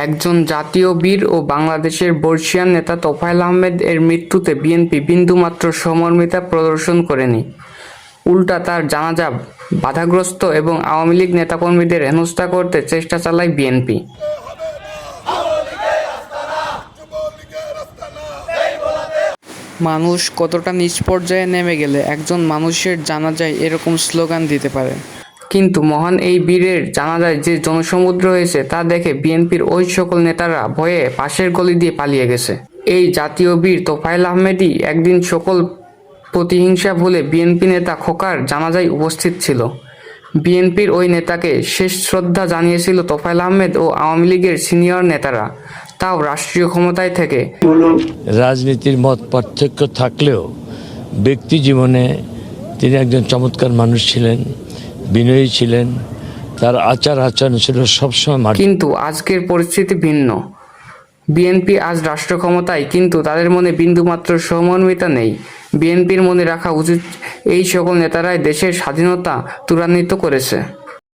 একজন জাতীয় বীর ও বাংলাদেশের বর্ষীয়ান নেতা তোফায়েল আহমেদ এর মৃত্যুতে বিএনপি বিন্দুমাত্র সহমর্মিতা প্রদর্শন করেনি। উল্টা তার জানাজা বাধাগ্রস্ত এবং আওয়ামী লীগ নেতাকর্মীদের হেনস্থা করতে চেষ্টা চালায় বিএনপি। মানুষ কতটা নিচ পর্যায়ে নেমে গেলে একজন মানুষের জানাজায় এরকম স্লোগান দিতে পারে? কিন্তু মহান এই বীরের জানাজায় যে জনসমুদ্র হয়েছে তা দেখে বিএনপির ওই সকল নেতারা ভয়ে পাশের গলি দিয়ে পালিয়ে গেছে। এই জাতীয় বীর তোফায়েল আহমেদই একদিন সকল প্রতিহিংসা ভুলে বিএনপি নেতা খোকার জানাজায় উপস্থিত ছিল। বিএনপির ওই নেতাকে শেষ শ্রদ্ধা জানিয়েছিল তোফায়েল আহমেদ ও আওয়ামী লীগের সিনিয়র নেতারা, তাও রাষ্ট্রীয় ক্ষমতায় থেকে। রাজনীতির মত পার্থক্য থাকলেও ব্যক্তি জীবনে তিনি একজন চমৎকার মানুষ ছিলেন, বিনয়ী ছিলেন, তার আচার আচরণ ছিল সবসময়। কিন্তু আজকের পরিস্থিতি ভিন্ন। বিএনপি আজ রাষ্ট্র ক্ষমতায়, কিন্তু তাদের মনে বিন্দুমাত্র সহমর্মিতা নেই। বিএনপির মনে রাখা উচিত এই সকল নেতারাই দেশের স্বাধীনতা ত্বরান্বিত করেছে।